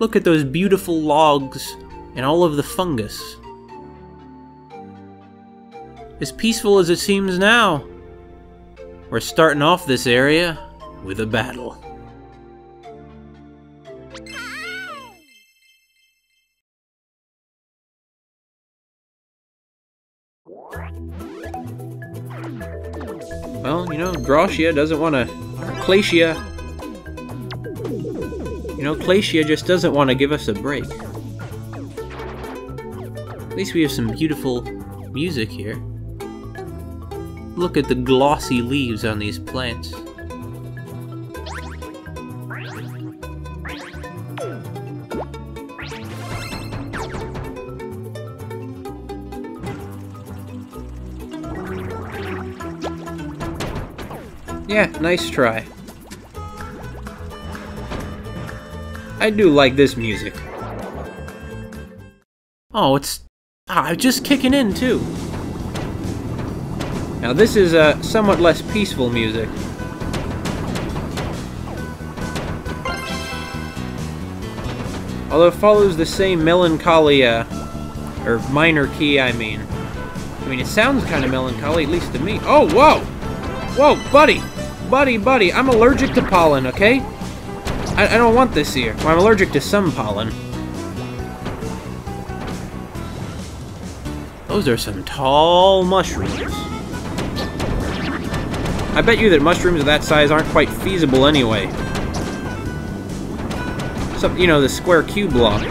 Look at those beautiful logs and all of the fungus. As peaceful as it seems now, we're starting off this area with a battle. Well, you know, Claycia doesn't want to... Claycia... You know, Claycia just doesn't want to give us a break. At least we have some beautiful music here. Look at the glossy leaves on these plants. Yeah, nice try. I do like this music. Oh, it's just kicking in too. Now this is somewhat less peaceful music. Although it follows the same melancholy, or minor key, I mean. It sounds kind of melancholy, at least to me. Oh, whoa! Whoa, buddy! Buddy, I'm allergic to pollen, okay? I don't want this here. Well, I'm allergic to some pollen. Those are some tall mushrooms. I bet you that mushrooms of that size aren't quite feasible anyway. So, you know, the square cube block.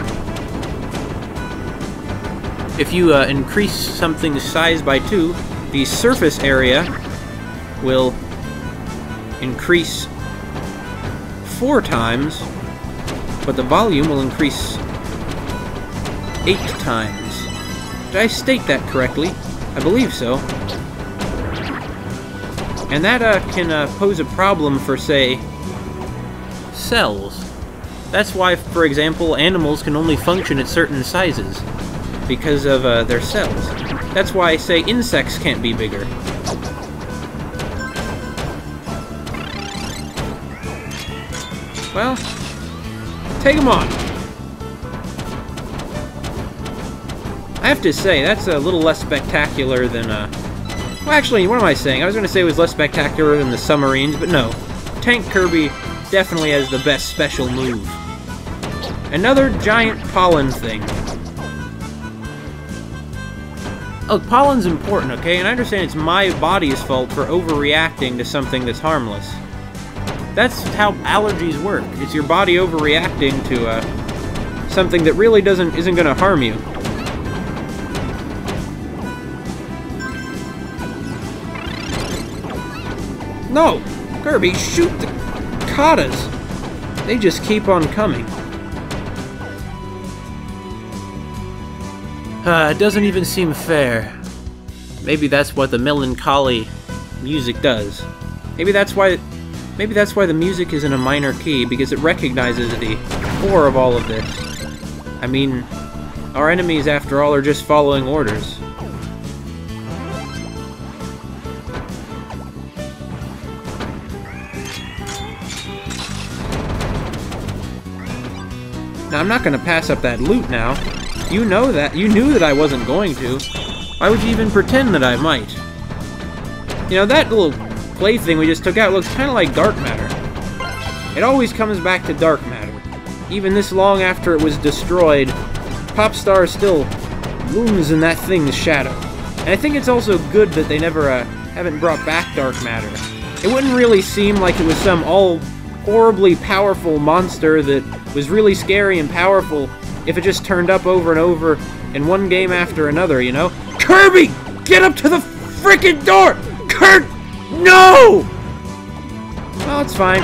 If you increase something's size by 2, the surface area will increase 4 times, but the volume will increase 8 times. Did I state that correctly? I believe so. And that can pose a problem for, say, cells. That's why, for example, animals can only function at certain sizes, because of their cells. That's why, say, insects can't be bigger. Well, take them on. I have to say, that's a little less spectacular than, well, actually, what am I saying? I was going to say it was less spectacular than the submarines, but no. Tank Kirby definitely has the best special move. Another giant pollen thing. Oh, pollen's important, okay? And I understand it's my body's fault for overreacting to something that's harmless. That's how allergies work. It's your body overreacting to something that really isn't going to harm you. No! Kirby, shoot the Cottas! They just keep on coming. It doesn't even seem fair. Maybe that's what the melancholy music does. Maybe that's why the music is in a minor key, because it recognizes the core of all of this. I mean, our enemies, after all, are just following orders. Now, I'm not going to pass up that loot now. You know that. You knew that I wasn't going to. Why would you even pretend that I might? You know, that little plaything we just took out looks kind of like dark matter. It always comes back to dark matter. Even this long after it was destroyed, Popstar still looms in that thing's shadow. And I think it's also good that they never haven't brought back dark matter. It wouldn't really seem like it was some all horribly powerful monster that was really scary and powerful if it just turned up over and over in one game after another, you know? Kirby! Get up to the frickin' door! Kurt! No! Well, it's fine.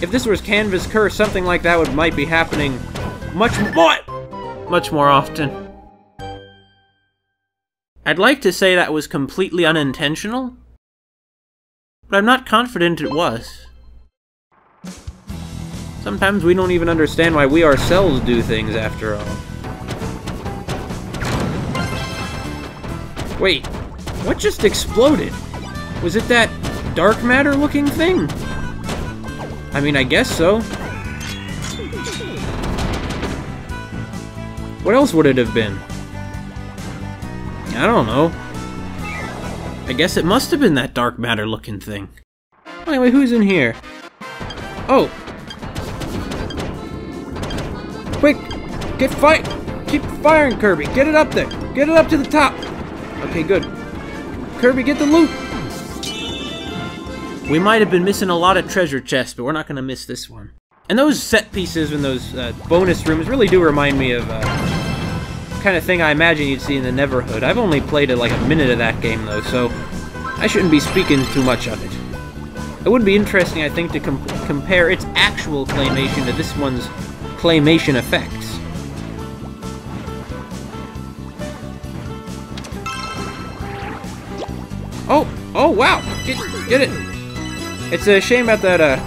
If this was Canvas Curse, something like that might be happening much more often. I'd like to say that was completely unintentional, but I'm not confident it was. Sometimes we don't even understand why we ourselves do things, after all. Wait, what just exploded? Was it that dark matter-looking thing? I mean, I guess so. What else would it have been? I don't know. I guess it must have been that dark matter looking thing. Anyway, who's in here? Oh! Quick! Keep firing, Kirby! Get it up there! Get it up to the top! Okay, good. Kirby, get the loot! We might have been missing a lot of treasure chests, but we're not going to miss this one. And those set pieces and those bonus rooms really do remind me of kind of thing I imagine you'd see in the Neverhood. I've only played like a minute of that game, though, so I shouldn't be speaking too much of it. It would be interesting, I think, to compare its actual claymation to this one's claymation effects. Oh, wow! Get it! It's a shame about that,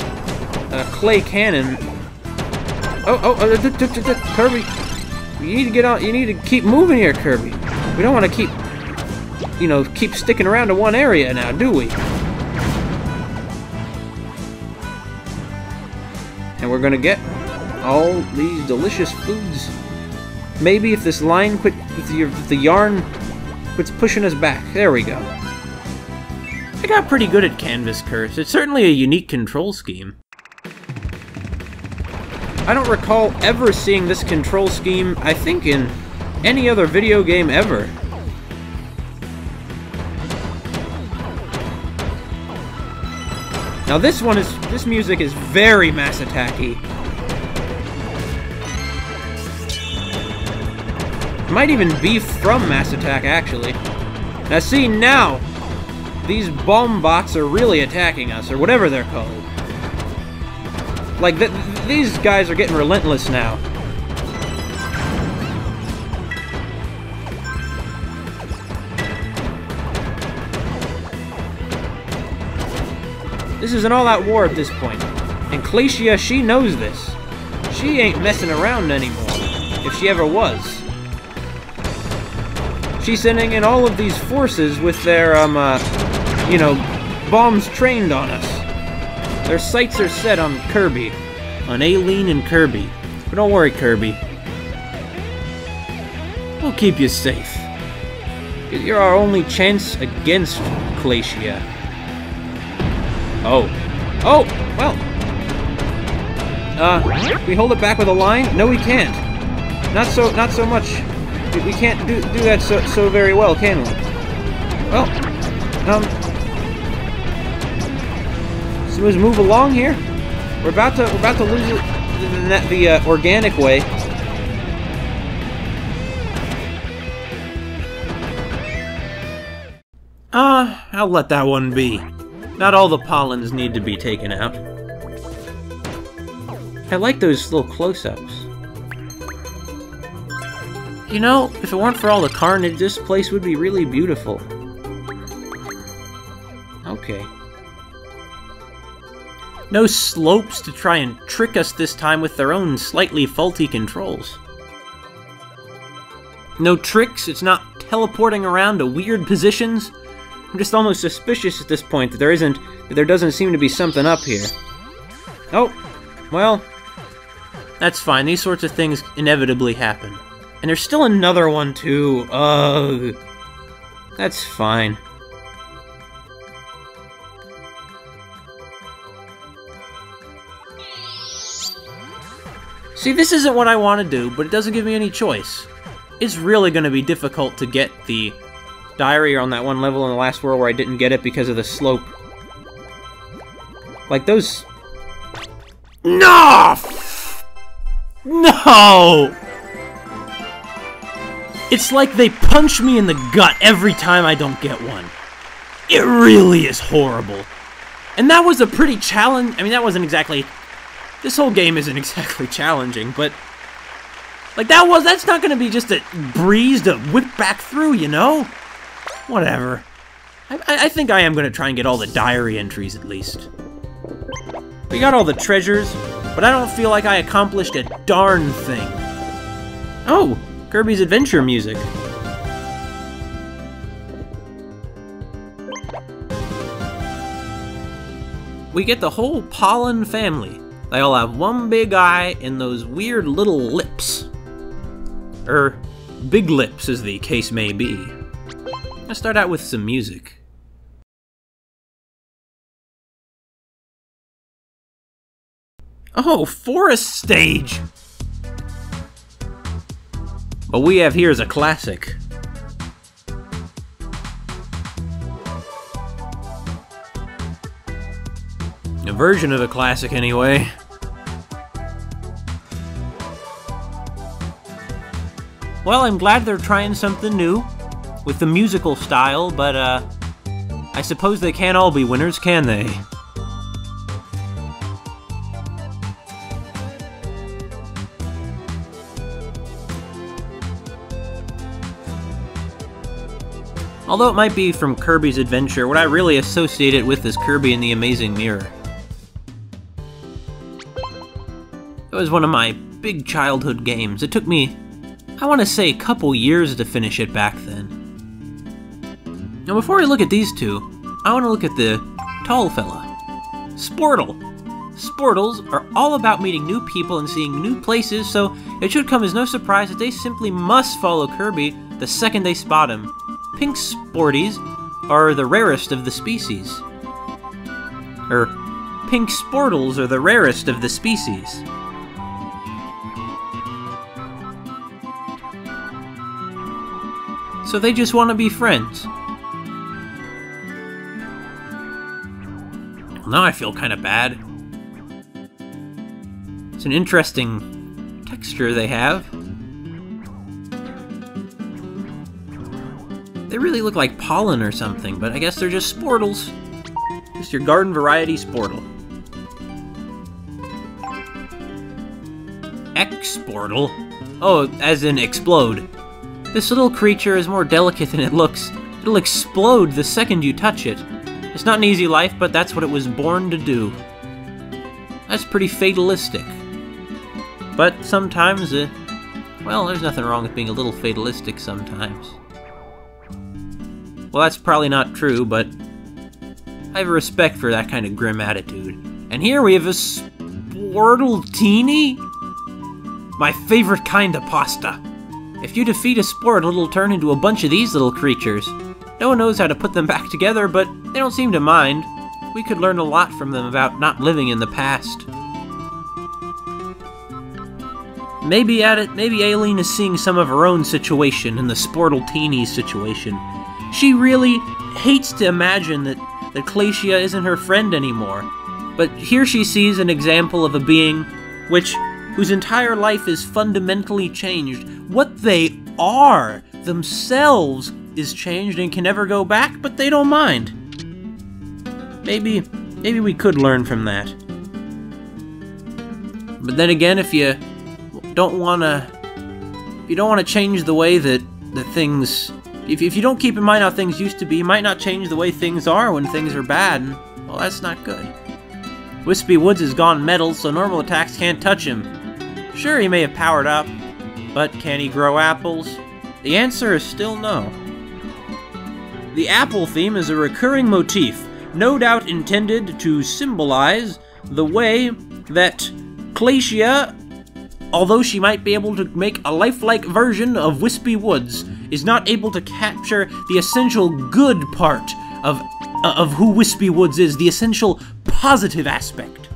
clay cannon. Kirby! You need to get on, you need to keep moving here, Kirby. We don't want to keep, you know, keep sticking around to one area now, do we? And we're gonna get all these delicious foods. Maybe if this line quit, if the yarn quits pushing us back. There we go. I got pretty good at canvas curves. It's certainly a unique control scheme. I don't recall ever seeing this control scheme, I think, in any other video game ever. Now this music is very Mass Attack-y. It might even be from Mass Attack, actually. Now see, now, these bomb bots are really attacking us, or whatever they're called. Like, these guys are getting relentless now. This is an all-out war at this point. And Claycia, she knows this. She ain't messing around anymore, if she ever was. She's sending in all of these forces with their, you know, bombs trained on us. Their sights are set on Kirby. On Elline and Kirby. But don't worry, Kirby. We'll keep you safe. You're our only chance against Claycia. Oh. Oh! Well. We hold it back with a line? No, we can't. Not so much. We can't do that so very well, can we? Well, so let's move along here. We're about to lose the organic way. I'll let that one be. Not all the pollens need to be taken out. I like those little close-ups. You know, if it weren't for all the carnage, this place would be really beautiful. Okay. No slopes to try and trick us this time with their own slightly faulty controls. No tricks, it's not teleporting around to weird positions. I'm just almost suspicious at this point that there doesn't seem to be something up here. Oh, well, that's fine. These sorts of things inevitably happen. And there's still another one too. Ugh. That's fine. See, this isn't what I want to do, but it doesn't give me any choice. It's really going to be difficult to get the diary on that one level in the last world where I didn't get it because of the slope. Like those... No! No! It's like they punch me in the gut every time I don't get one. It really is horrible. And that was a pretty challenge... I mean, that wasn't exactly... This whole game isn't exactly challenging, but... Like, that's not gonna be just a breeze to whip back through, you know? Whatever. I think I am gonna try and get all the diary entries, at least. We got all the treasures, but I don't feel like I accomplished a darn thing. Oh! Kirby's Adventure music. We get the whole pollen family. They all have one big eye and those weird little lips. Or big lips, as the case may be. Let's start out with some music. Oh, forest stage! What we have here is a classic. A version of a classic, anyway. Well, I'm glad they're trying something new with the musical style, but I suppose they can't all be winners, can they? Although it might be from Kirby's Adventure, what I really associate it with is Kirby and the Amazing Mirror. It was one of my big childhood games. It took me, I want to say, a couple years to finish it back then. Now before we look at these two, I want to look at the tall fella. Sportle. Sportles are all about meeting new people and seeing new places, so it should come as no surprise that they simply must follow Kirby the second they spot him. Pink Sporties are the rarest of the species. Pink Sportles are the rarest of the species. So they just want to be friends. Well, now I feel kind of bad. It's an interesting texture they have. They really look like pollen or something, but I guess they're just Sportles. Just your garden variety Sportle. X-Sportle? Oh, as in explode. This little creature is more delicate than it looks. It'll explode the second you touch it. It's not an easy life, but that's what it was born to do. That's pretty fatalistic. But sometimes, well, there's nothing wrong with being a little fatalistic sometimes. Well, that's probably not true, but I have a respect for that kind of grim attitude. And here we have a Sportletini? My favorite kind of pasta. If you defeat a Sportle, it'll turn into a bunch of these little creatures. No one knows how to put them back together, but they don't seem to mind. We could learn a lot from them about not living in the past. Maybe Elline is seeing some of her own situation in the Sportletini's situation. She really hates to imagine that Claycia isn't her friend anymore. But here she sees an example of a being whose entire life is fundamentally changed. What they are themselves is changed and can never go back, but they don't mind. Maybe we could learn from that. But then again, if you don't want to change the way that things, if you don't keep in mind how things used to be, you might not change the way things are when things are bad, and, well, that's not good. Wispy Woods has gone metal, so normal attacks can't touch him. Sure, he may have powered up, but can he grow apples? The answer is still no. The apple theme is a recurring motif, no doubt intended to symbolize the way that Claycia, although she might be able to make a lifelike version of Wispy Woods, is not able to capture the essential good part of who Wispy Woods is, the essential positive aspect.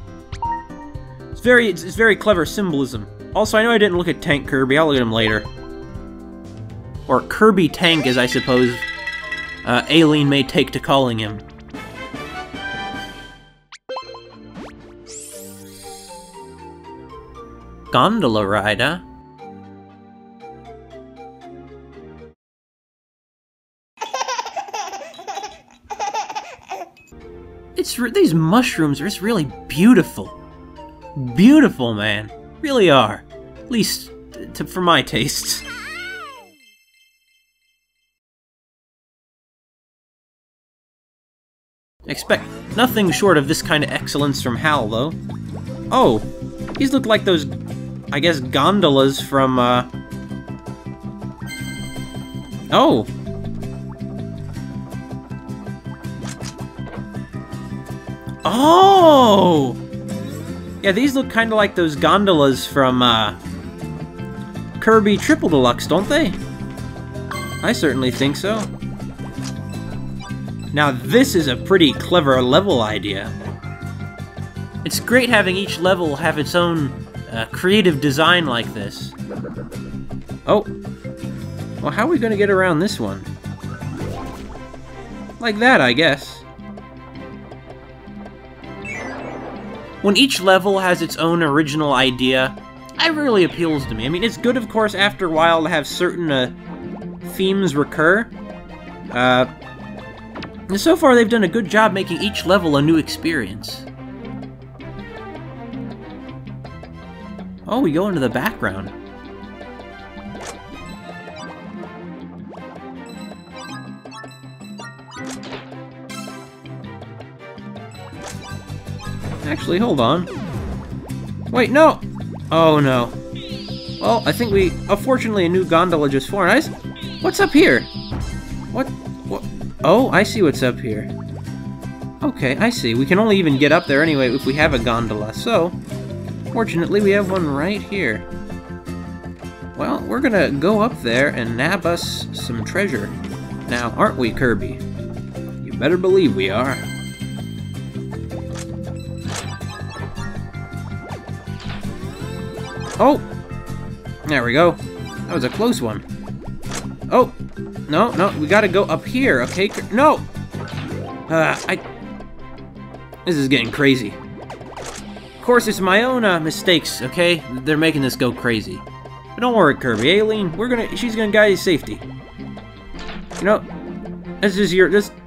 It's very clever symbolism. Also, I know I didn't look at Tank Kirby. I'll look at him later. Or Kirby Tank, as I suppose Elline may take to calling him. Gondola rider? These mushrooms are just really beautiful. Beautiful, man. Really are. At least, for my tastes. Expect nothing short of this kind of excellence from Hal, though. Oh, these look like those, I guess, gondolas from, Oh! Oh! Yeah, these look kind of like those gondolas from, Kirby Triple Deluxe, don't they? I certainly think so. Now this is a pretty clever level idea. It's great having each level have its own creative design like this. Oh. Well, how are we going to get around this one? Like that, I guess. When each level has its own original idea, it really appeals to me. I mean, it's good, of course, after a while to have certain themes recur. And so far, they've done a good job making each level a new experience. Oh, we go into the background. Actually, hold on. Wait, no! Oh, no. Well, I think unfortunately, a new gondola just formed. What's up here? What? Oh, I see what's up here. Okay, I see. We can only even get up there anyway if we have a gondola, so... Fortunately, we have one right here. Well, we're gonna go up there and nab us some treasure. Now, aren't we, Kirby? You better believe we are. Oh! There we go. That was a close one. Oh! No, we gotta go up here, okay? No! This is getting crazy. Of course, it's my own mistakes, okay? They're making this go crazy. But don't worry, Kirby. Elline, she's gonna guide you to safety. You know,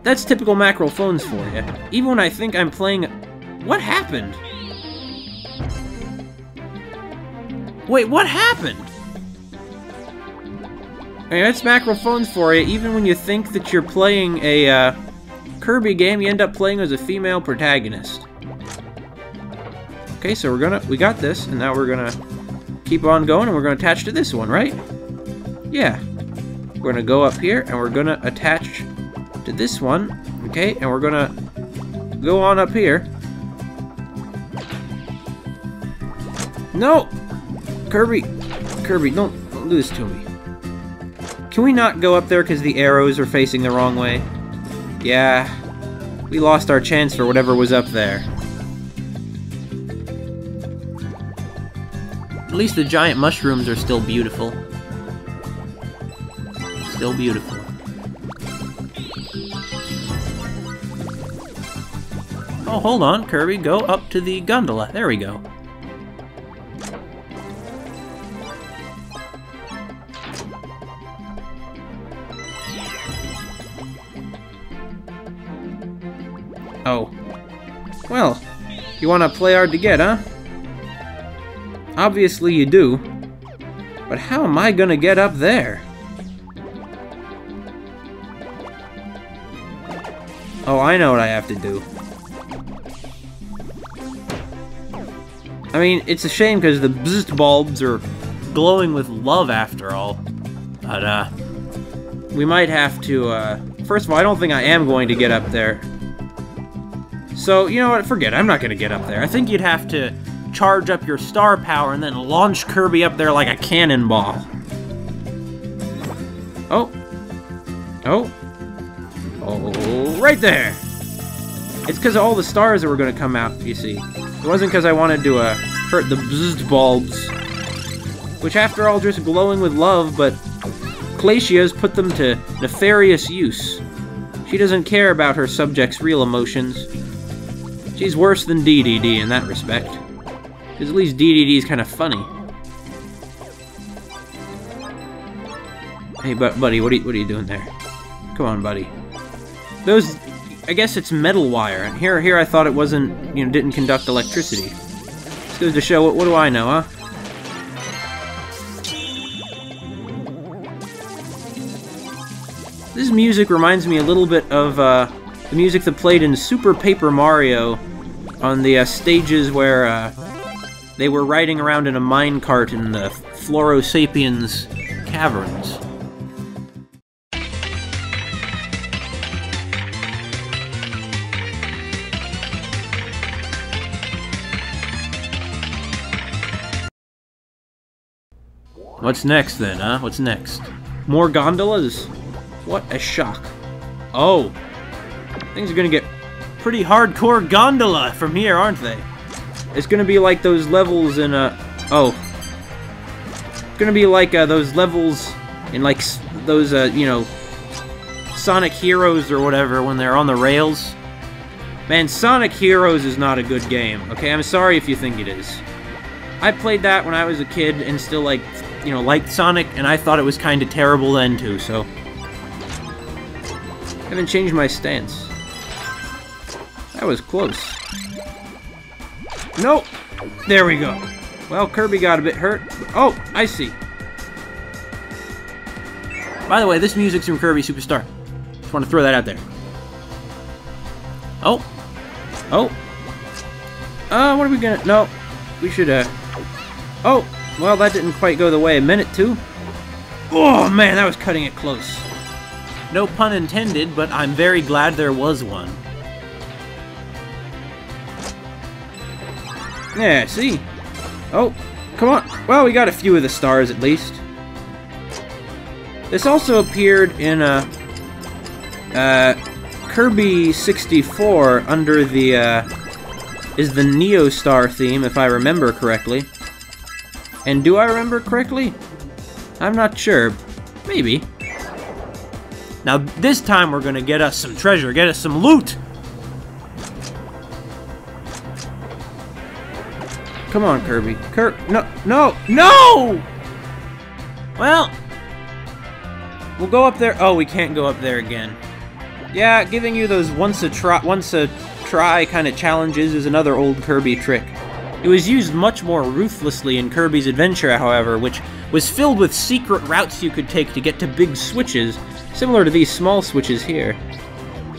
that's typical Mackerel phones for you. Even when I think I'm playing... What happened? Wait, what happened? I mean, that's Mackerel phones for you. Even when you think that you're playing a Kirby game, you end up playing as a female protagonist. Okay, so we got this, and now we're gonna keep on going, and we're gonna attach to this one, right? Yeah. We're gonna go up here, and we're gonna attach to this one, okay? And we're gonna go on up here. No! Kirby, don't do this to me. Can we not go up there because the arrows are facing the wrong way? Yeah, we lost our chance for whatever was up there. At least the giant mushrooms are still beautiful. Still beautiful. Oh, hold on, Kirby, go up to the gondola. There we go. Oh. Well, you want to play hard to get, huh? Obviously you do. But how am I gonna get up there? Oh, I know what I have to do. I mean, it's a shame because the bzzzt bulbs are glowing with love after all. But, we might have to, first of all, I don't think I am going to get up there. So, you know what, forget it. I'm not gonna get up there. I think you'd have to charge up your star power and then launch Kirby up there like a cannonball. Oh. Oh. Oh, right there! It's because of all the stars that were going to come out, you see. It wasn't because I wanted to hurt the bzzzt bulbs. Which, after all, just glowing with love, but Claycia's put them to nefarious use. She doesn't care about her subjects' real emotions. She's worse than DDD in that respect. Because at least DDD's kind of funny. Hey, buddy, what are you doing there? Come on, buddy. Those, I guess it's metal wire. And here I thought it wasn't, you know, didn't conduct electricity. This goes to show, what do I know, huh? This music reminds me a little bit of the music that played in Super Paper Mario on the stages where they were riding around in a minecart in the Floro-Sapiens caverns. What's next then, huh? What's next? More gondolas? What a shock. Oh. Things are gonna get pretty hardcore gondola from here, aren't they? It's gonna be like those levels in, oh. It's gonna be like, those levels in, like, those, you know, Sonic Heroes or whatever when they're on the rails. Man, Sonic Heroes is not a good game, okay? I'm sorry if you think it is. I played that when I was a kid and still, like, you know, liked Sonic, and I thought it was kind of terrible then, too, so... I haven't changed my stance. That was close. Nope! There we go. Well, Kirby got a bit hurt. Oh, I see. By the way, this music's from Kirby Superstar. Just want to throw that out there. Oh. Oh. What are we gonna... No. We should, Oh. Well, that didn't quite go the way I meant it to. Oh, man, that was cutting it close. No pun intended, but I'm very glad there was one. Yeah, see? Oh, come on. Well, we got a few of the stars, at least. This also appeared in, Kirby 64 under the, is the Neo Star theme, if I remember correctly. And do I remember correctly? I'm not sure. Maybe. Now, this time we're gonna get us some treasure, get us some loot! Come on, Kirby. No, no, no! Well, we'll go up there. Oh, we can't go up there again. Yeah, giving you those once a try kind of challenges is another old Kirby trick. It was used much more ruthlessly in Kirby's Adventure, however, which was filled with secret routes you could take to get to big switches, similar to these small switches here.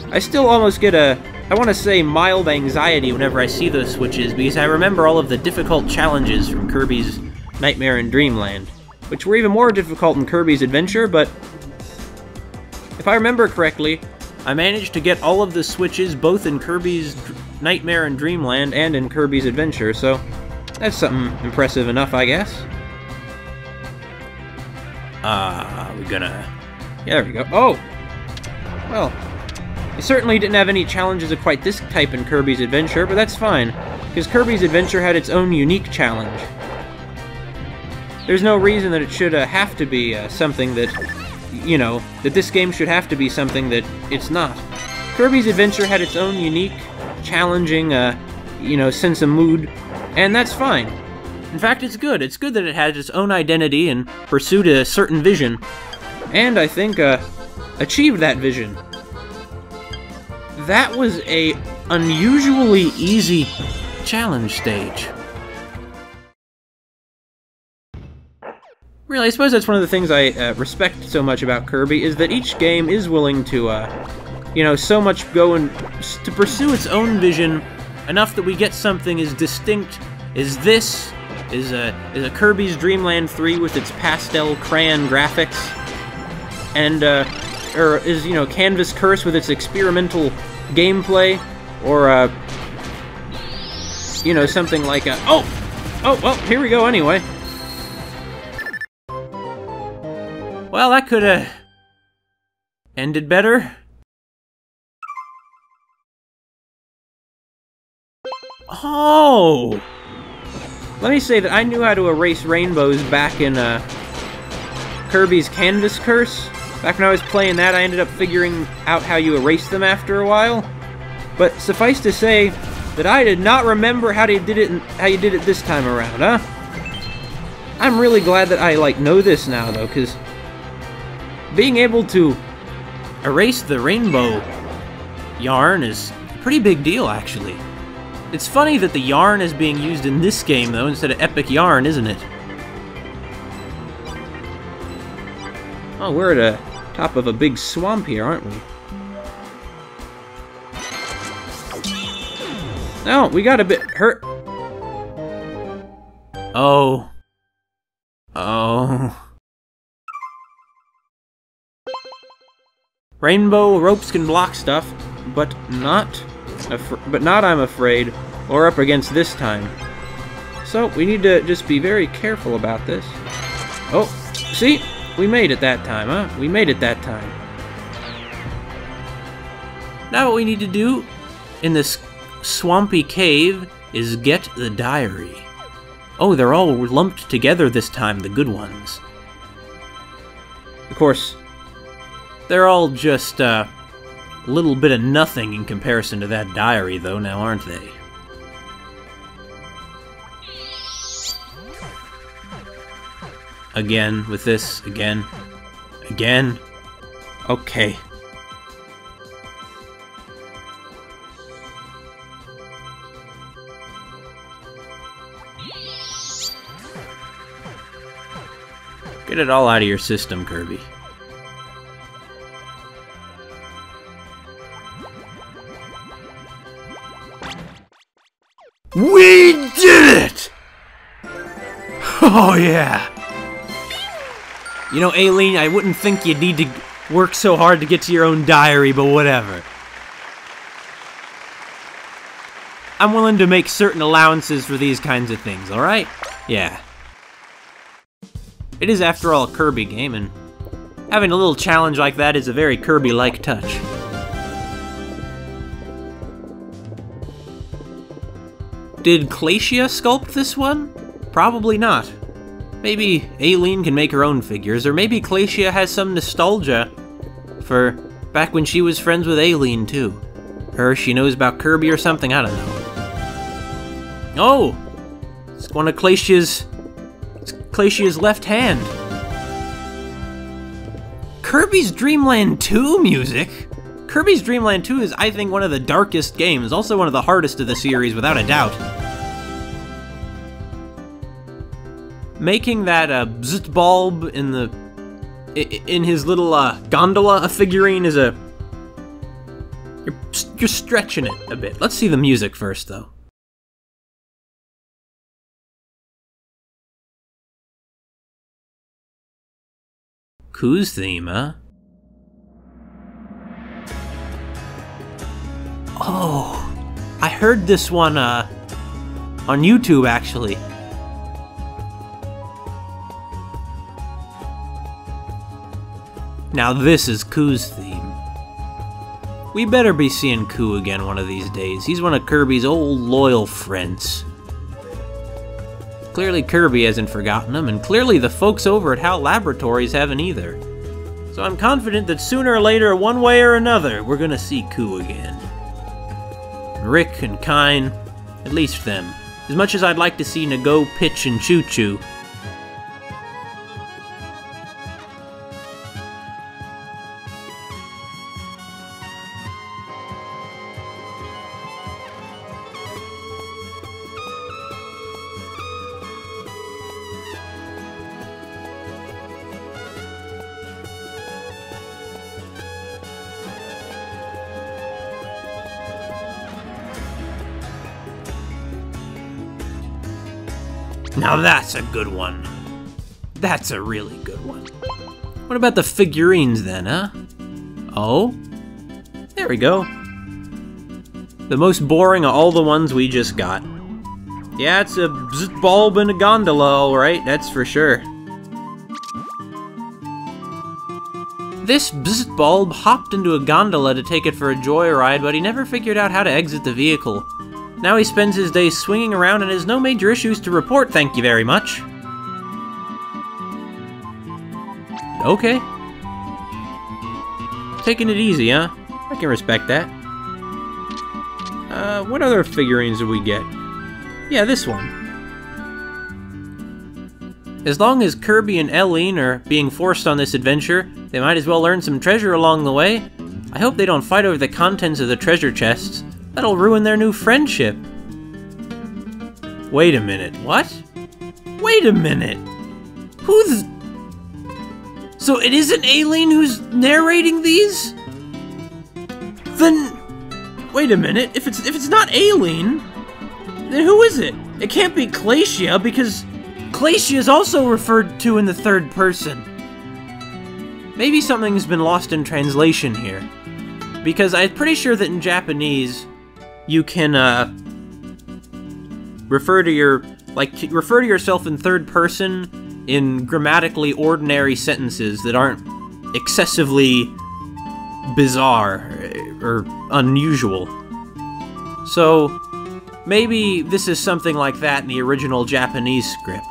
I still almost get a, I want to say, mild anxiety whenever I see those switches, because I remember all of the difficult challenges from Kirby's Nightmare in Dreamland, which were even more difficult in Kirby's Adventure, but if I remember correctly, I managed to get all of the switches both in Kirby's Nightmare in Dreamland and in Kirby's Adventure, so that's something impressive enough, I guess. We're gonna... Yeah, there we go. Oh! Well, you certainly didn't have any challenges of quite this type in Kirby's Adventure, but that's fine, because Kirby's Adventure had its own unique challenge. There's no reason that it should have to be something that, you know, that this game should have to be something that it's not. Kirby's Adventure had its own unique, challenging, you know, sense of mood, and that's fine. In fact, it's good. It's good that it has its own identity and pursued a certain vision, and I think, achieved that vision. That was a unusually easy challenge stage. Really, I suppose that's one of the things I respect so much about Kirby, is that each game is willing to, you know, so much go and to pursue its own vision, enough that we get something as distinct as this, is a Kirby's Dream Land 3 with its pastel crayon graphics, and, or is, you know, Canvas Curse with its experimental gameplay, or, you know, something like a... Oh! Oh, well, here we go anyway. Well, that could have ended better. Oh! Let me say that I knew how to erase rainbows back in Kirby's Canvas Curse. Back when I was playing that, I ended up figuring out how you erase them after a while. But suffice to say that I did not remember how you did it this time around, huh? I'm really glad that I, like, know this now, though, because being able to erase the rainbow yarn is a pretty big deal, actually. It's funny that the yarn is being used in this game, though, instead of epic yarn, isn't it? Oh, we're at the top of a big swamp here, aren't we? No, we got a bit hurt. Oh. Oh. Rainbow ropes can block stuff, but not, I'm afraid, or up against this time. So we need to just be very careful about this. Oh, see? We made it that time, huh? We made it that time. Now what we need to do in this swampy cave is get the diary. Oh, they're all lumped together this time, the good ones. Of course, they're all just a little bit of nothing in comparison to that diary, though, now aren't they? Again, with this, again. Again. Okay. Get it all out of your system, Kirby. We did it! Oh yeah! You know, Elline, I wouldn't think you'd need to work so hard to get to your own diary, but whatever. I'm willing to make certain allowances for these kinds of things, alright? Yeah. It is, after all, a Kirby game, and having a little challenge like that is a very Kirby-like touch. Did Claycia sculpt this one? Probably not. Maybe Elline can make her own figures, or maybe Claycia has some nostalgia for back when she was friends with Elline, too. Or she knows about Kirby or something, I don't know. Oh! It's one of Claycia's left hand. Kirby's Dream Land 2 music? Kirby's Dream Land 2 is, I think, one of the darkest games, also one of the hardest of the series, without a doubt. Making that bzzzt bulb in his little gondola figurine is a... You're stretching it a bit. Let's see the music first, though. Ku's theme, huh? Oh, I heard this one on YouTube, actually. Now this is Ku's theme. We better be seeing Ku again one of these days. He's one of Kirby's old loyal friends. Clearly Kirby hasn't forgotten him, and clearly the folks over at HAL Laboratories haven't either. So I'm confident that sooner or later, one way or another, we're gonna see Ku again. Rick and Kine, at least them. As much as I'd like to see Nago, Pitch, and Choo Choo. Now that's a good one. That's a really good one. What about the figurines then, huh? Oh? There we go. The most boring of all the ones we just got. Yeah, it's a bzzzt bulb in a gondola, alright, that's for sure. This bzzzt bulb hopped into a gondola to take it for a joyride, but he never figured out how to exit the vehicle. Now he spends his days swinging around and has no major issues to report, thank you very much. Okay. Taking it easy, huh? I can respect that. What other figurines did we get? Yeah, this one. As long as Kirby and Elline are being forced on this adventure, they might as well earn some treasure along the way. I hope they don't fight over the contents of the treasure chests. That'll ruin their new friendship. Wait a minute, what? Wait a minute! Who's... So it isn't Elline who's narrating these? Then... Wait a minute, if it's not Elline, then who is it? It can't be Claycia, because Claycia is also referred to in the third person. Maybe something's been lost in translation here. Because I'm pretty sure that in Japanese, you can, refer to yourself in third person in grammatically ordinary sentences that aren't excessively bizarre or unusual. So, maybe this is something like that in the original Japanese script.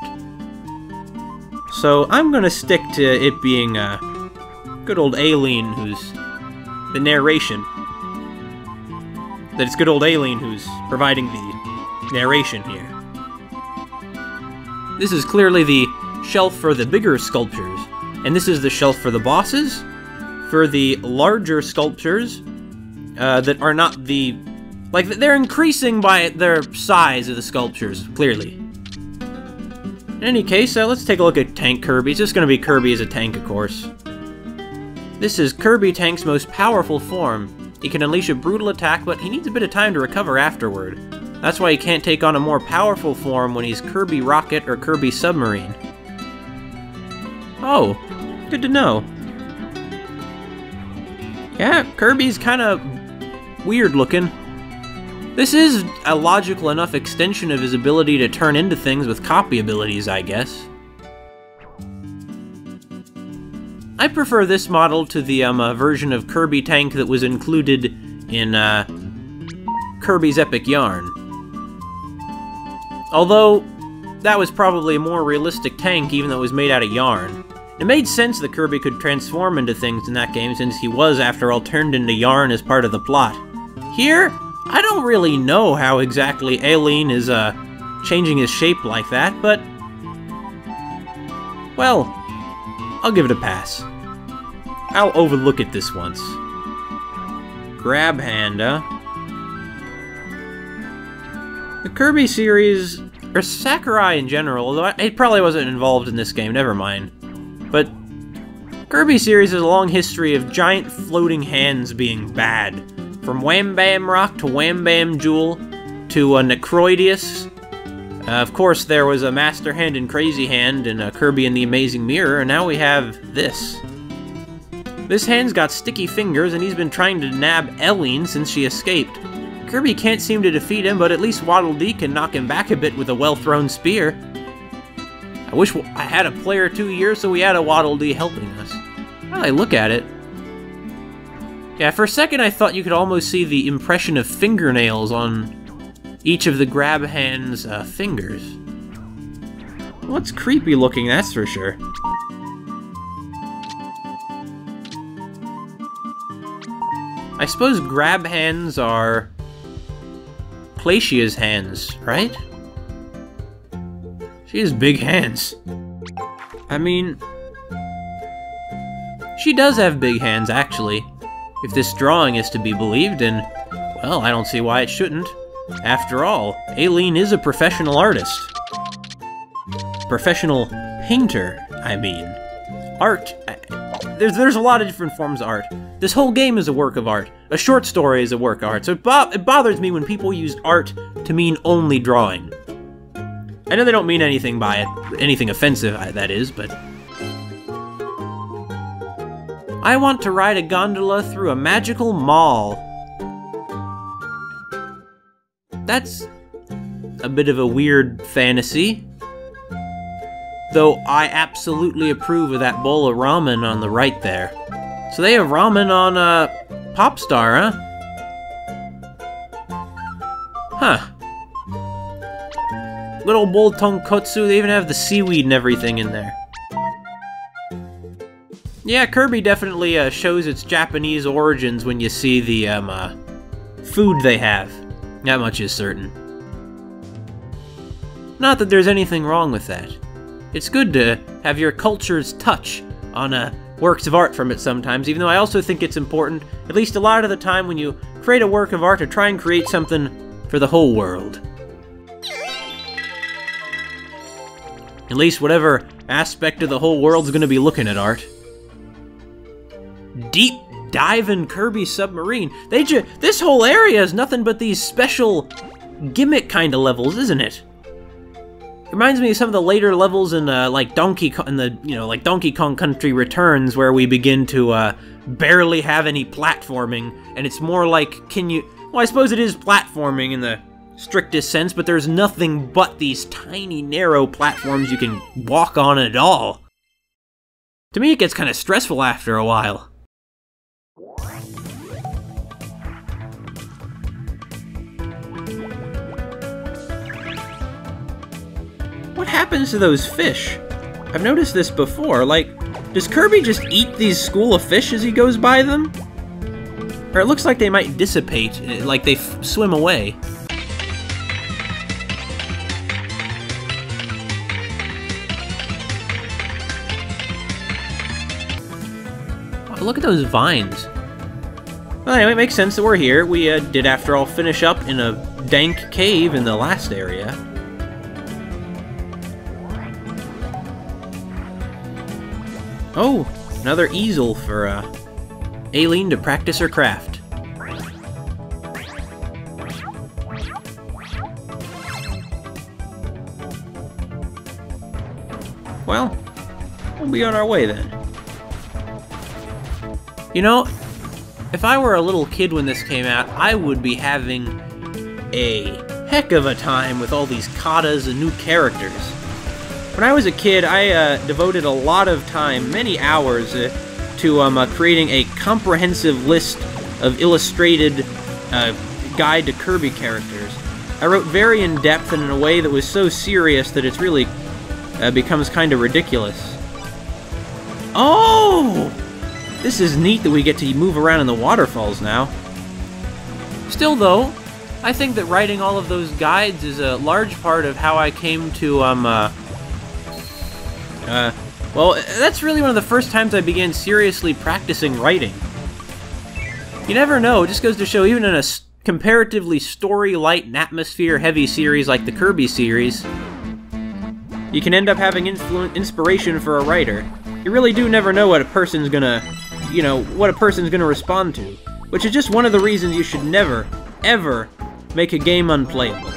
So, I'm gonna stick to it being good old Elline who's the narration. That it's good old Elline who's providing the narration here. This is clearly the shelf for the bigger sculptures, and this is the shelf for the bosses. For the larger sculptures that are not the... like, they're increasing by their size of the sculptures, clearly. In any case, let's take a look at Tank Kirby. It's just going to be Kirby as a tank, of course. This is Kirby Tank's most powerful form. He can unleash a brutal attack, but he needs a bit of time to recover afterward. That's why he can't take on a more powerful form when he's Kirby Rocket or Kirby Submarine. Oh, good to know. Yeah, Kirby's kind of weird looking. This is a logical enough extension of his ability to turn into things with copy abilities, I guess. I prefer this model to the version of Kirby Tank that was included in Kirby's Epic Yarn. Although, that was probably a more realistic tank even though it was made out of yarn. It made sense that Kirby could transform into things in that game since he was, after all, turned into yarn as part of the plot. Here, I don't really know how exactly Elline is changing his shape like that, but... well, I'll give it a pass. I'll overlook it this once. Grab hand, The Kirby series, or Sakurai in general, although it probably wasn't involved in this game, never mind. But Kirby series has a long history of giant floating hands being bad. From Wham Bam Rock to Wham Bam Jewel to Necroideus. Of course, there was a Master Hand and Crazy Hand in Kirby and the Amazing Mirror, and now we have this. This hand's got sticky fingers, and he's been trying to nab Elline since she escaped. Kirby can't seem to defeat him, but at least Waddle Dee can knock him back a bit with a well-thrown spear. I wish I had a player 2 years so we had a Waddle Dee helping us. Well, I look at it. Yeah, for a second I thought you could almost see the impression of fingernails on each of the grab hand's fingers. Well, it's creepy looking, that's for sure. I suppose grab hands are Claycia's hands, right? She has big hands. I mean, she does have big hands, actually. If this drawing is to be believed, and, well, I don't see why it shouldn't. After all, Elline is a professional artist. Professional painter, I mean. Art. There's a lot of different forms of art. This whole game is a work of art. A short story is a work of art. So it bothers me when people use art to mean only drawing. I know they don't mean anything by it, anything offensive, that is, but... I want to ride a gondola through a magical mall. That's a bit of a weird fantasy. Though I absolutely approve of that bowl of ramen on the right there. So they have ramen on, Popstar, huh? Huh. Good old bowl tonkotsu, they even have the seaweed and everything in there. Yeah, Kirby definitely shows its Japanese origins when you see the, food they have. That much is certain. Not that there's anything wrong with that. It's good to have your culture's touch on works of art from it sometimes, even though I also think it's important, at least a lot of the time when you create a work of art, to try and create something for the whole world. At least whatever aspect of the whole world's gonna be looking at art. Deep dive in Kirby Submarine. This whole area is nothing but these special gimmick kind of levels, isn't it? Reminds me of some of the later levels in like Donkey Kong Country Returns, where we begin to barely have any platforming, and it's more like, well, I suppose it is platforming in the strictest sense, but there's nothing but these tiny, narrow platforms you can walk on at all. To me, it gets kind of stressful after a while. What happens to those fish? I've noticed this before, like, does Kirby just eat these school of fish as he goes by them? Or it looks like they might dissipate, like they swim away. Oh, look at those vines. Well, anyway, it makes sense that we're here. We did, after all, finish up in a dank cave in the last area. Oh, another easel for Elline to practice her craft. Well, we'll be on our way then. You know, if I were a little kid when this came out, I would be having a heck of a time with all these Cottas and new characters. When I was a kid, I devoted a lot of time, many hours, to creating a comprehensive list of illustrated guide to Kirby characters. I wrote very in-depth and in a way that was so serious that it's really becomes kind of ridiculous. Oh! This is neat that we get to move around in the waterfalls now. Still, though, I think that writing all of those guides is a large part of how I came to, well, that's really one of the first times I began seriously practicing writing. You never know, it just goes to show, even in a comparatively story-light and atmosphere-heavy series like the Kirby series, you can end up having inspiration for a writer. You really do never know what a person's gonna, what a person's gonna respond to, which is just one of the reasons you should never, ever make a game unplayable.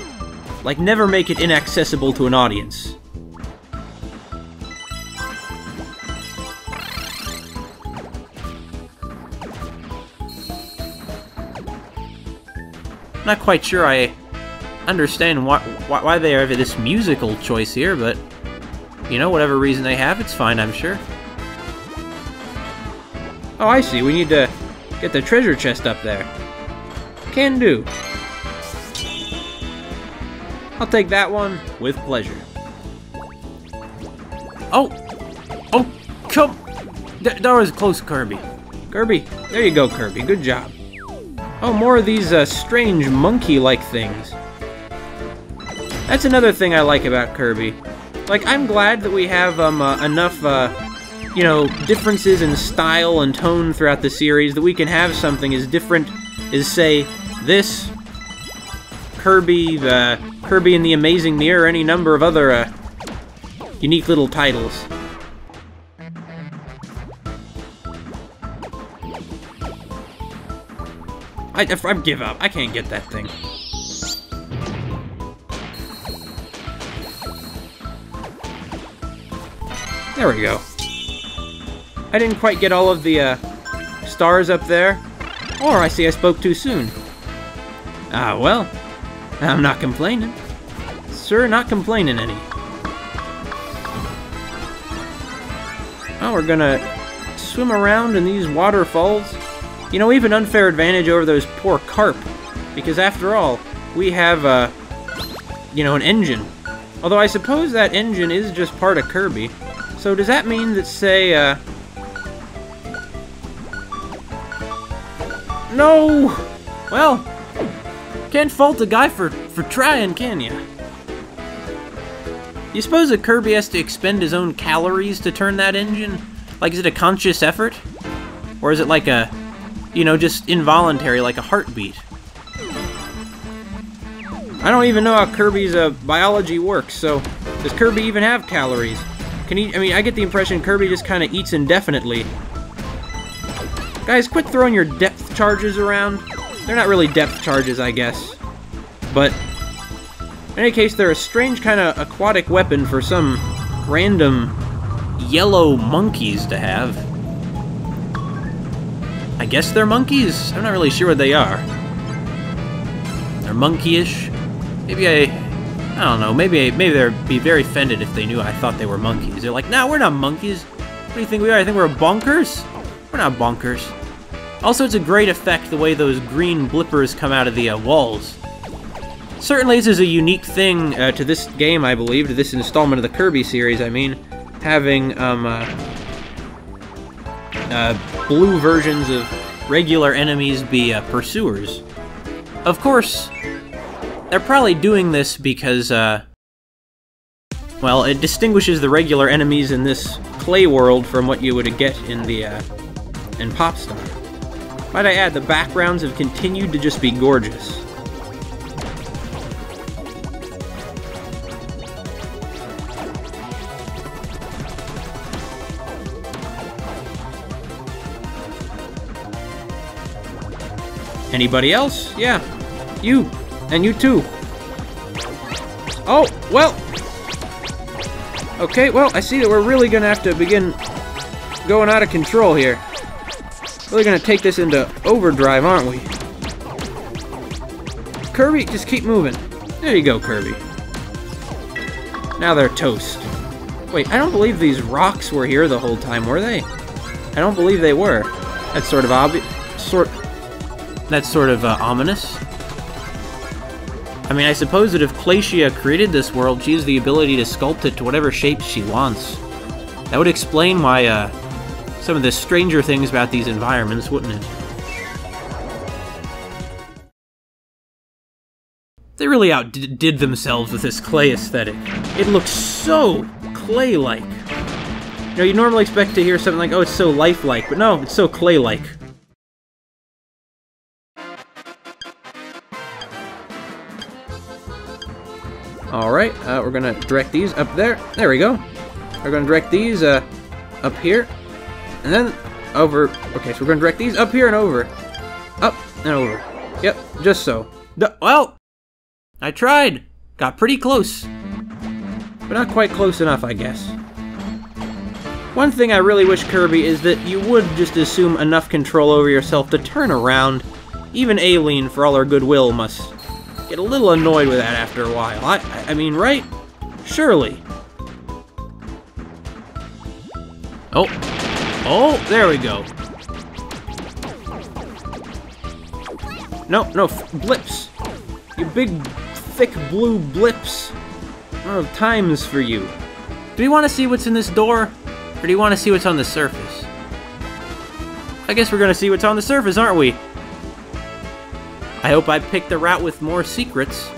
Like, never make it inaccessible to an audience. Not quite sure I understand why they have this musical choice here, but, whatever reason they have, it's fine, I'm sure. Oh, I see. We need to get the treasure chest up there. Can do. I'll take that one with pleasure. Oh! Oh, come! That was close, Kirby. Kirby, there you go, Kirby. Good job. Oh, more of these strange monkey-like things. That's another thing I like about Kirby. Like, I'm glad that we have enough, differences in style and tone throughout the series that we can have something as different as, say, this, Kirby, Kirby and the Amazing Mirror, or any number of other unique little titles. I give up. I can't get that thing. There we go. I didn't quite get all of the stars up there. Or I see I spoke too soon. Ah, well. I'm not complaining. Sir, not complaining any. Oh, we're gonna swim around in these waterfalls. We have an unfair advantage over those poor carp, because after all, we have, an engine. Although I suppose that engine is just part of Kirby. So does that mean that, say, No! Well, can't fault a guy for trying, can ya? You suppose that Kirby has to expend his own calories to turn that engine? Like, is it a conscious effort? Or is it like a, just involuntary, like a heartbeat? I don't even know how Kirby's biology works, so does Kirby even have calories? I get the impression Kirby just kind of eats indefinitely. Guys, quit throwing your depth charges around. They're not really depth charges, I guess. But, in any case, they're a strange kind of aquatic weapon for some random yellow monkeys to have. I guess they're monkeys? I'm not really sure what they are. They're monkeyish. Maybe I don't know, maybe they'd be very offended if they knew I thought they were monkeys. They're like, nah, we're not monkeys. What do you think we are? I think we're bonkers? We're not bonkers. Also, it's a great effect the way those green blippers come out of the walls. Certainly, this is a unique thing to this game, I believe, to this installment of the Kirby series, I mean, having blue versions of regular enemies be pursuers. Of course, they're probably doing this because, well, it distinguishes the regular enemies in this clay world from what you would get in the, in Popstar. Might I add, the backgrounds have continued to just be gorgeous. Anybody else? Yeah. You. And you too. Oh, well. Okay, well, I see that we're really gonna have to begin going out of control here. Really gonna take this into overdrive, aren't we? Kirby, just keep moving. There you go, Kirby. Now they're toast. Wait, I don't believe these rocks were here the whole time, were they? I don't believe they were. That's sort of obvious. That's sort of ominous. I mean, I suppose that if Claycia created this world, she has the ability to sculpt it to whatever shape she wants. That would explain why some of the stranger things about these environments, wouldn't it? They really outdid themselves with this clay aesthetic. It looks so clay-like. You know, you normally expect to hear something like, oh, it's so lifelike, but no, it's so clay-like. Alright, we're gonna direct these up there. There we go. We're gonna direct these up here. And then over. Okay, so we're gonna direct these up here and over. Up and over. Yep, just so. Well, I tried. Got pretty close. But not quite close enough, I guess. One thing I really wish, Kirby, is that you would just assume enough control over yourself to turn around. Even Elline, for all her goodwill, must get a little annoyed with that after a while. I mean, right? Surely. Oh. Oh, there we go. No, blips. You big, thick blue blips. I don't have times for you. Do you want to see what's in this door? Or do you want to see what's on the surface? I guess we're going to see what's on the surface, aren't we? I hope I picked the route with more secrets.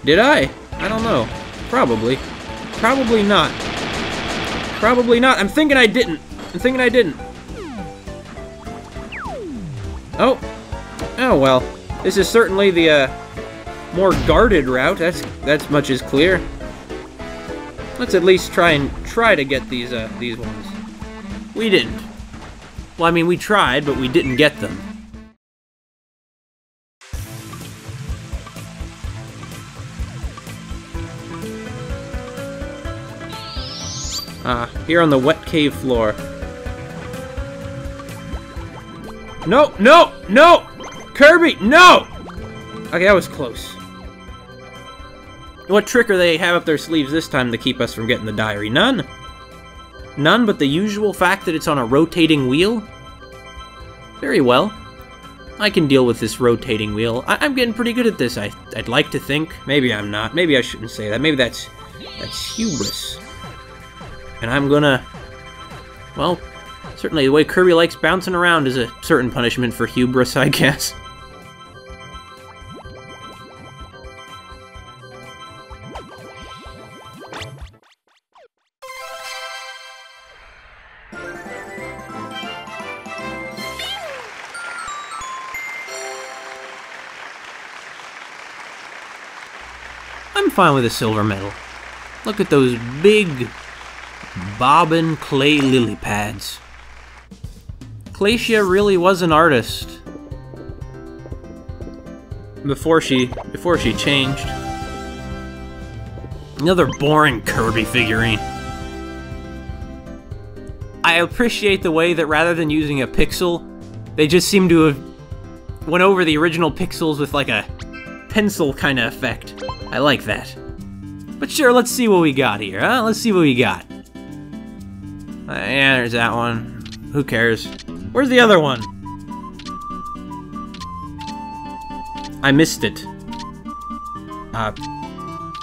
Did I? I don't know. Probably. Probably not. Probably not. I'm thinking I didn't. Oh. Oh, well. This is certainly the, more guarded route. That's much as clear. Let's at least try to get these ones. We didn't. Well, I mean, we tried, but we didn't get them. Here on the wet cave floor. No! No! No! Kirby, no! Okay, that was close. What trick are they have up their sleeves this time to keep us from getting the diary? None. None but the usual fact that it's on a rotating wheel? Very well. I can deal with this rotating wheel. I'm getting pretty good at this, I'd like to think. Maybe I'm not. Maybe I shouldn't say that. Maybe that's hubris. And I'm gonna... Well, certainly the way Kirby likes bouncing around is a certain punishment for hubris, I guess. I'm fine with a silver medal. Look at those big, bobbin clay lily pads. Claycia really was an artist. Before she changed. Another boring Kirby figurine. I appreciate the way that rather than using a pixel, they just seem to have went over the original pixels with like a pencil kind of effect. I like that. But sure, let's see what we got here, huh? Let's see what we got. Yeah, there's that one. Who cares? Where's the other one? I missed it.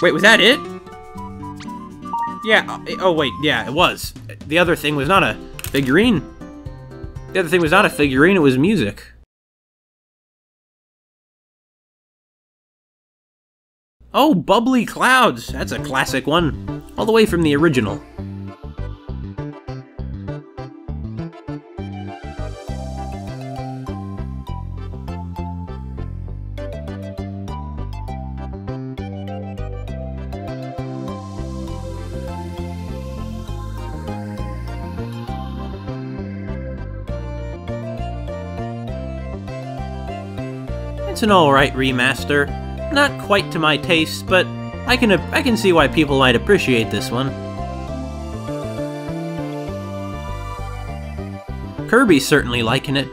Wait, was that it? Yeah, oh wait, yeah, it was. The other thing was not a figurine. The other thing was not a figurine, it was music. Oh, Bubbly Clouds! That's a classic one. All the way from the original. It's an alright remaster. Not quite to my taste, but I can see why people might appreciate this one. Kirby's certainly liking it.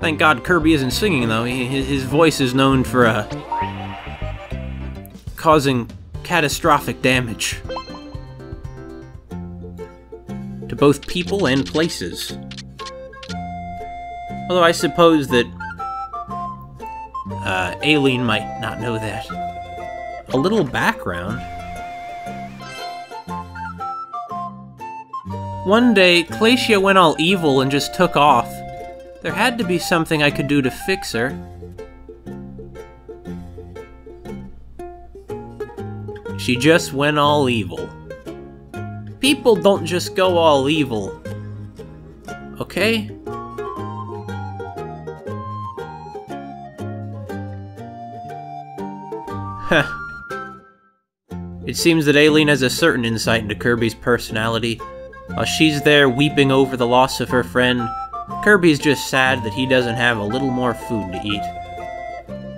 Thank God Kirby isn't singing, though. His voice is known for, causing catastrophic damage to both people and places. Although I suppose that Elline might not know that. A little background. One day, Claycia went all evil and just took off. There had to be something I could do to fix her. She just went all evil. People don't just go all evil. Okay? It seems that Elline has a certain insight into Kirby's personality. While she's there weeping over the loss of her friend, Kirby's just sad that he doesn't have a little more food to eat.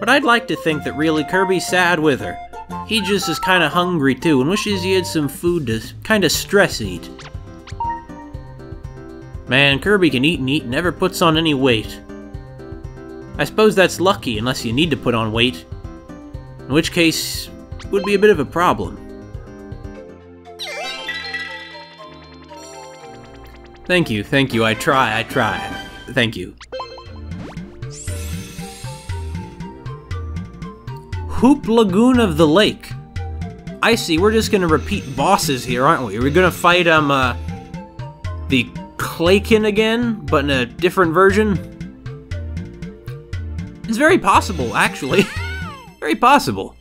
But I'd like to think that really Kirby's sad with her. He just is kinda hungry too and wishes he had some food to kinda stress eat. Man, Kirby can eat and eat and never puts on any weight. I suppose that's lucky unless you need to put on weight. In which case, it would be a bit of a problem. Thank you, I try. Thank you. Hoop Lagoon of the Lake. I see, we're just gonna repeat bosses here, aren't we? We're gonna fight, the Claycia again, but in a different version? It's very possible, actually. Very possible.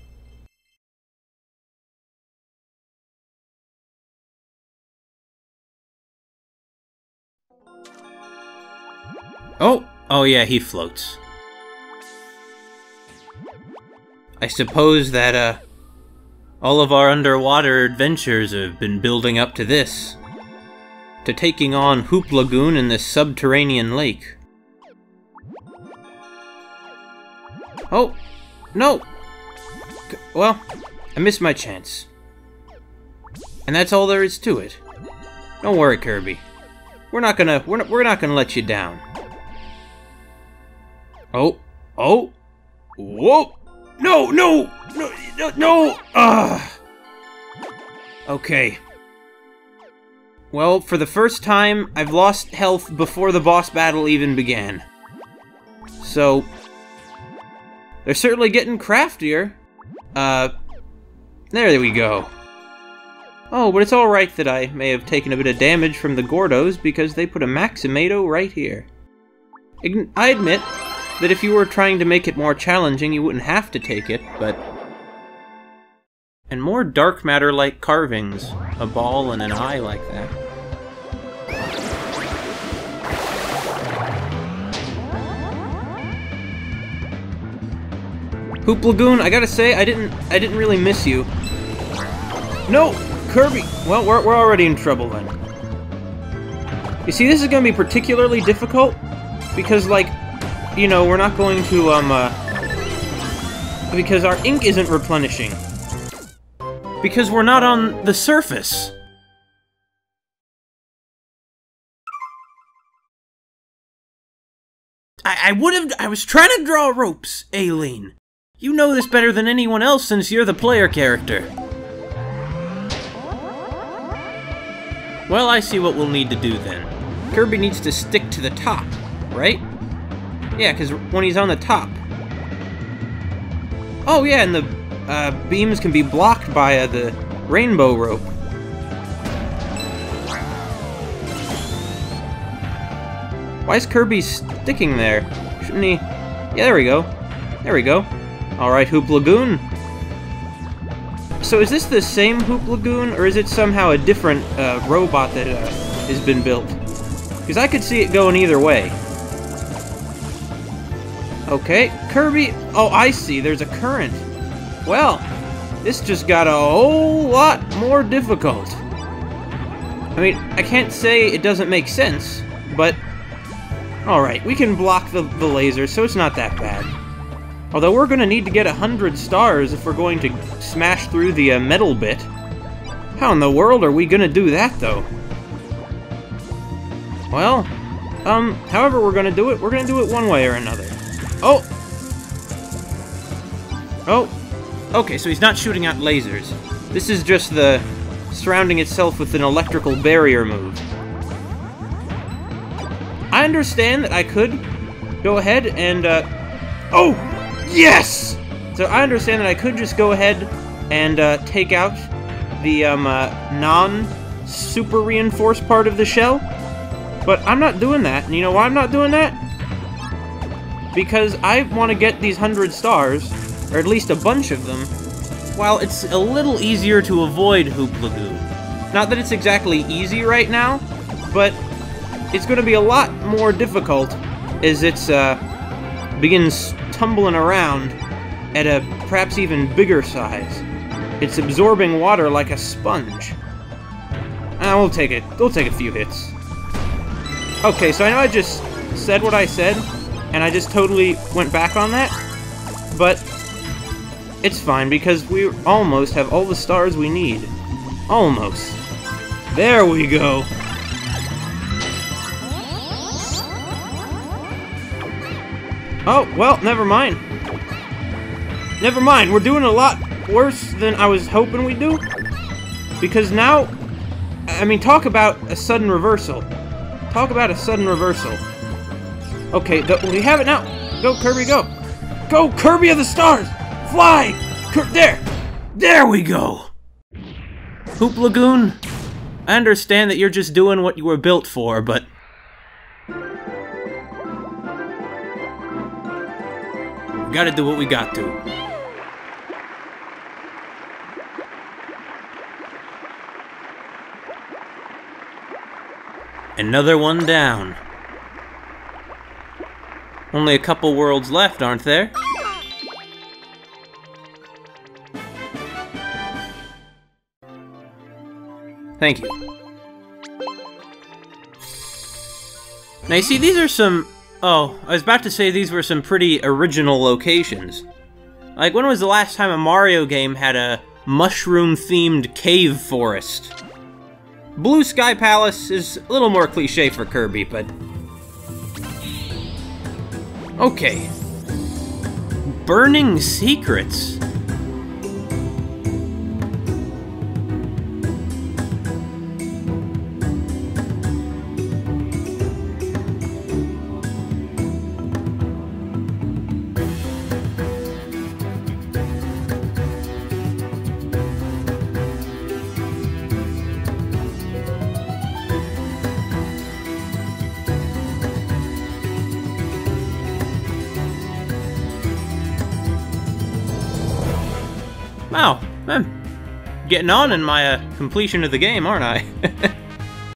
Oh yeah, he floats. I suppose that, all of our underwater adventures have been building up to this. To taking on Hoop Lagoon in this subterranean lake. Oh! No! Well, I missed my chance. And that's all there is to it. Don't worry, Kirby. We're not gonna let you down. Oh! Whoa! No! Okay. Well, for the first time, I've lost health before the boss battle even began. So, they're certainly getting craftier. There we go. Oh, but it's alright that I may have taken a bit of damage from the Gordos because they put a Maximato right here. I admit that if you were trying to make it more challenging, you wouldn't have to take it, but... And more dark matter-like carvings. A ball and an eye like that. Hoop Lagoon, I gotta say, I didn't really miss you. No! Kirby! Well, we're already in trouble then. You see, this is gonna be particularly difficult, because, like, you know, we're not going to, because our ink isn't replenishing. Because we're not on the surface. I was trying to draw ropes, Elline. You know this better than anyone else since you're the player character. Well, I see what we'll need to do then. Kirby needs to stick to the top, right? Yeah, because when he's on the top. Oh yeah, and the beams can be blocked by the rainbow rope. Why is Kirby sticking there? Shouldn't he? Yeah, there we go. There we go. Alright, Hoop Lagoon. So is this the same Hoop Lagoon, or is it somehow a different robot that has been built? Because I could see it going either way. Okay, Kirby... Oh, I see, there's a current. Well, this just got a whole lot more difficult. I mean, I can't say it doesn't make sense, but... Alright, we can block the laser, so it's not that bad. Although we're gonna need to get 100 stars if we're going to smash through the metal bit. How in the world are we gonna do that, though? Well, however we're gonna do it one way or another. Oh! Oh! Okay, so he's not shooting out lasers. This is just the surrounding itself with an electrical barrier move. I understand that I could go ahead and, Oh! Yes! So I understand that I could just go ahead and, take out the, non-super reinforced part of the shell. But I'm not doing that, and you know why I'm not doing that? Because I want to get these 100 stars, or at least a bunch of them, while it's a little easier to avoid Hoop Lagoon. Not that it's exactly easy right now, but it's going to be a lot more difficult as it begins tumbling around at a perhaps even bigger size. It's absorbing water like a sponge. We'll take it. We'll take a few hits. Okay, so I know I just said what I said, and I just totally went back on that, but it's fine because we almost have all the stars we need. Almost. There we go. Oh, well, never mind. Never mind, we're doing a lot worse than I was hoping we'd do. Because now, I mean, talk about a sudden reversal. Talk about a sudden reversal. Okay, we have it now. Go, Kirby, go. Go, Kirby of the Stars! Fly! There! There we go! Hoop Lagoon, I understand that you're just doing what you were built for, but... we gotta do what we got to. Another one down. Only a couple worlds left, aren't there? Thank you. Now you see, these are some... oh, I was about to say these were some pretty original locations. Like, when was the last time a Mario game had a mushroom-themed cave forest? Blue Sky Palace is a little more cliche for Kirby, but... okay. Burning secrets. Wow, I'm getting on in my completion of the game, aren't I?